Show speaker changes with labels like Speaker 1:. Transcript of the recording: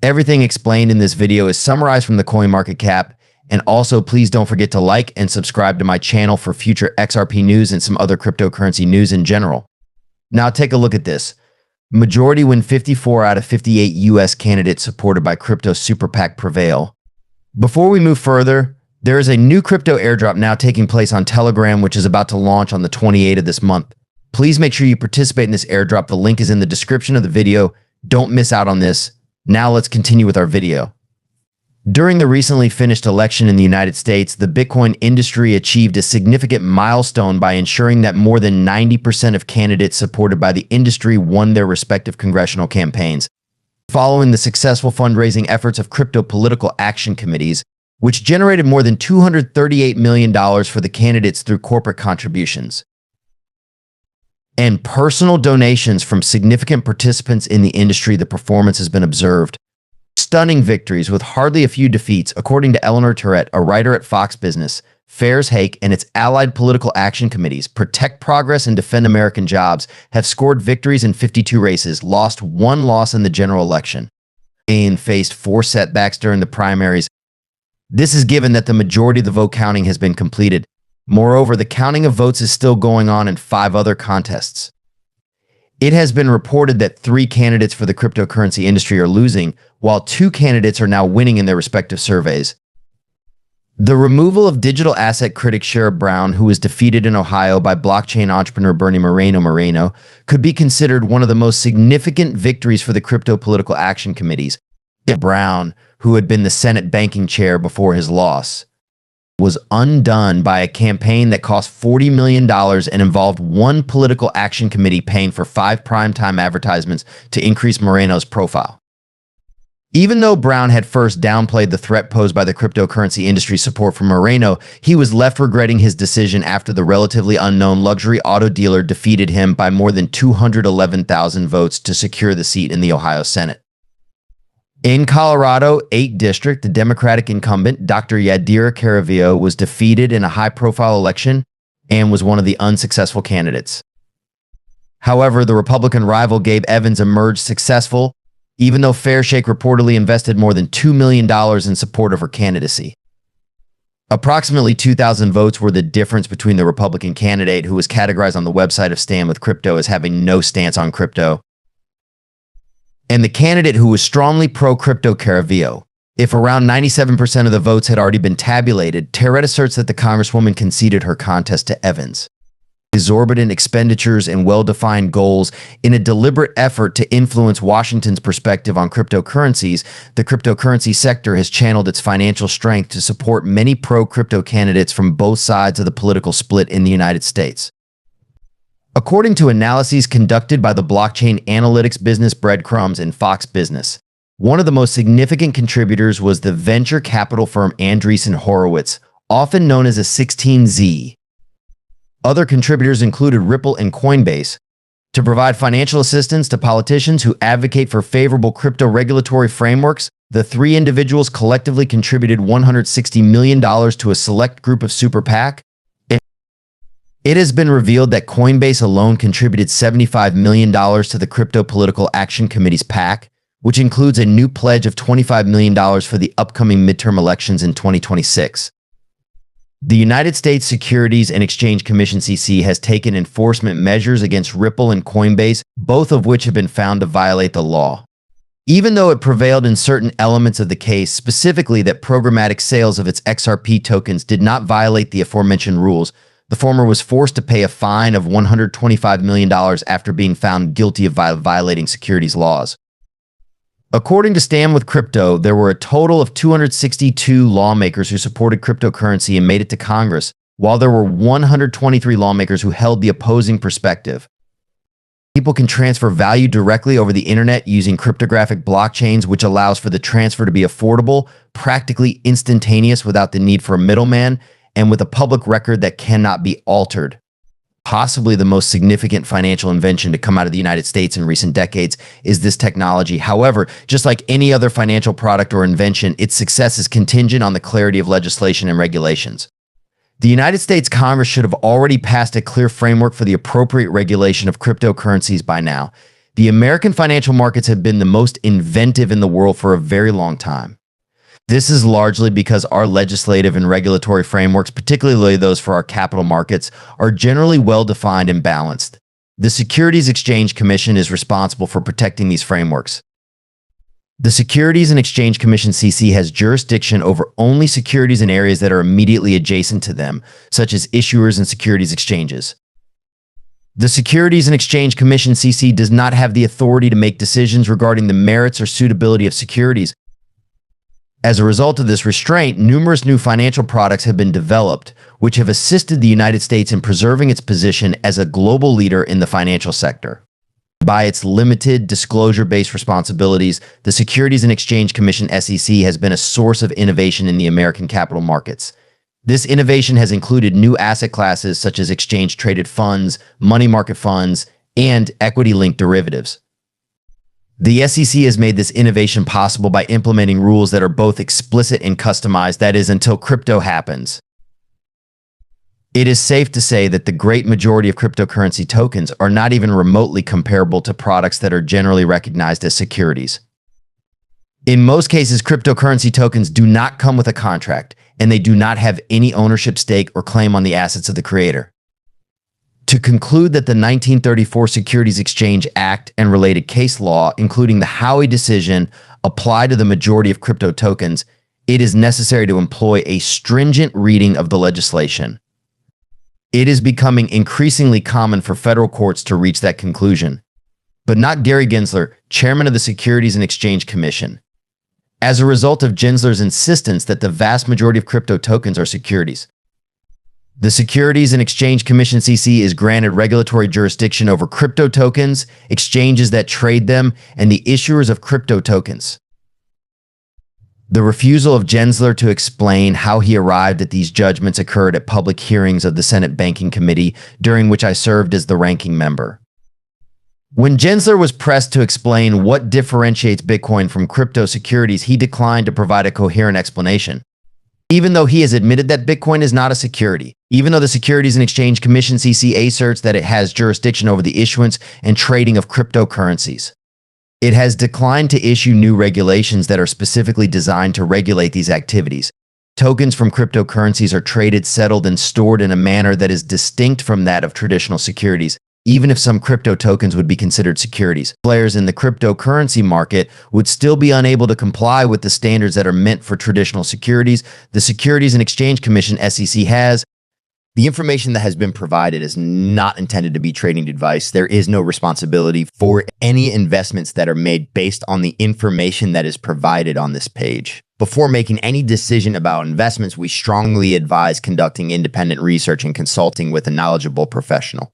Speaker 1: Everything explained in this video is summarized from the CoinMarketCap, and also please don't forget to like and subscribe to my channel for future XRP news and some other cryptocurrency news in general. Now take a look at this. Majority win 54 out of 58 US candidates supported by crypto super PAC Prevail. Before we move further, there is a new crypto airdrop now taking place on Telegram, which is about to launch on the 28th of this month. Please make sure you participate in this airdrop. The link is in the description of the video. Don't miss out on this. Now let's continue with our video. During the recently finished election in the United States, the Bitcoin industry achieved a significant milestone by ensuring that more than 90% of candidates supported by the industry won their respective congressional campaigns. Following the successful fundraising efforts of crypto political action committees, which generated more than $238 million for the candidates through corporate contributions and personal donations from significant participants in the industry, the performance has been observed. Stunning victories with hardly a few defeats, according to Eleanor Turret, a writer at Fox Business. Fairs Hake and its allied political action committees, Protect Progress and Defend American Jobs, have scored victories in 52 races, lost one loss in the general election, and faced 4 setbacks during the primaries. This is given that the majority of the vote counting has been completed. Moreover, the counting of votes is still going on in 5 other contests. It has been reported that 3 candidates for the cryptocurrency industry are losing, while 2 candidates are now winning in their respective surveys. The removal of digital asset critic Sherrod Brown, who was defeated in Ohio by blockchain entrepreneur Bernie Moreno, could be considered one of the most significant victories for the crypto political action committees. Brown, who had been the Senate banking chair before his loss, was undone by a campaign that cost $40 million and involved one political action committee paying for 5 primetime advertisements to increase Moreno's profile. Even though Brown had first downplayed the threat posed by the cryptocurrency industry's support for Moreno, he was left regretting his decision after the relatively unknown luxury auto dealer defeated him by more than 211,000 votes to secure the seat in the Ohio Senate. In Colorado 8th District, the Democratic incumbent, Dr. Yadira Caravillo, was defeated in a high-profile election and was one of the unsuccessful candidates. However, the Republican rival Gabe Evans emerged successful, even though Fairshake reportedly invested more than $2 million in support of her candidacy. Approximately 2,000 votes were the difference between the Republican candidate, who was categorized on the website of Stand With Crypto as having no stance on crypto, and the candidate who was strongly pro-crypto, Caravillo. If around 97% of the votes had already been tabulated, Turret asserts that the Congresswoman conceded her contest to Evans. Exorbitant expenditures and well-defined goals in a deliberate effort to influence Washington's perspective on cryptocurrencies, the cryptocurrency sector has channeled its financial strength to support many pro-crypto candidates from both sides of the political split in the United States. According to analyses conducted by the blockchain analytics business Breadcrumbs and Fox Business, one of the most significant contributors was the venture capital firm Andreessen Horowitz, often known as a 16Z. Other contributors included Ripple and Coinbase, to provide financial assistance to politicians who advocate for favorable crypto regulatory frameworks. The 3 individuals collectively contributed $160 million to a select group of super PAC. It has been revealed that Coinbase alone contributed $75 million to the Crypto Political Action Committee's PAC, which includes a new pledge of $25 million for the upcoming midterm elections in 2026. The United States Securities and Exchange Commission (SEC) has taken enforcement measures against Ripple and Coinbase, both of which have been found to violate the law. Even though it prevailed in certain elements of the case, specifically that programmatic sales of its XRP tokens did not violate the aforementioned rules, the former was forced to pay a fine of $125 million after being found guilty of violating securities laws. According to Stand With Crypto, there were a total of 262 lawmakers who supported cryptocurrency and made it to Congress, while there were 123 lawmakers who held the opposing perspective. People can transfer value directly over the internet using cryptographic blockchains, which allows for the transfer to be affordable, practically instantaneous without the need for a middleman, and with a public record that cannot be altered. Possibly the most significant financial invention to come out of the United States in recent decades is this technology. However, just like any other financial product or invention, its success is contingent on the clarity of legislation and regulations. The United States Congress should have already passed a clear framework for the appropriate regulation of cryptocurrencies by now. The American financial markets have been the most inventive in the world for a very long time. This is largely because our legislative and regulatory frameworks, particularly those for our capital markets, are generally well-defined and balanced. The Securities Exchange Commission is responsible for protecting these frameworks. The Securities and Exchange Commission (CC) has jurisdiction over only securities in areas that are immediately adjacent to them, such as issuers and securities exchanges. The Securities and Exchange Commission (CC) does not have the authority to make decisions regarding the merits or suitability of securities. As a result of this restraint, numerous new financial products have been developed, which have assisted the United States in preserving its position as a global leader in the financial sector. By its limited disclosure-based responsibilities, the Securities and Exchange Commission (SEC) has been a source of innovation in the American capital markets. This innovation has included new asset classes such as exchange-traded funds, money market funds, and equity-linked derivatives. The SEC has made this innovation possible by implementing rules that are both explicit and customized, that is, until crypto happens. It is safe to say that the great majority of cryptocurrency tokens are not even remotely comparable to products that are generally recognized as securities. In most cases, cryptocurrency tokens do not come with a contract, and they do not have any ownership stake or claim on the assets of the creator. To conclude that the 1934 Securities Exchange Act and related case law, including the Howey decision, apply to the majority of crypto tokens, it is necessary to employ a stringent reading of the legislation. It is becoming increasingly common for federal courts to reach that conclusion, but not Gary Gensler, chairman of the Securities and Exchange Commission. As a result of Gensler's insistence that the vast majority of crypto tokens are securities, the Securities and Exchange Commission (CC) is granted regulatory jurisdiction over crypto tokens, exchanges that trade them, and the issuers of crypto tokens. The refusal of Gensler to explain how he arrived at these judgments occurred at public hearings of the Senate Banking Committee, during which I served as the ranking member. When Gensler was pressed to explain what differentiates Bitcoin from crypto securities, he declined to provide a coherent explanation. Even though he has admitted that Bitcoin is not a security, even though the Securities and Exchange Commission (CC) asserts that it has jurisdiction over the issuance and trading of cryptocurrencies, it has declined to issue new regulations that are specifically designed to regulate these activities. Tokens from cryptocurrencies are traded, settled, and stored in a manner that is distinct from that of traditional securities. Even if some crypto tokens would be considered securities, players in the cryptocurrency market would still be unable to comply with the standards that are meant for traditional securities. The Securities and Exchange Commission (SEC) has. The information that has been provided is not intended to be trading advice. There is no responsibility for any investments that are made based on the information that is provided on this page. Before making any decision about investments, we strongly advise conducting independent research and consulting with a knowledgeable professional.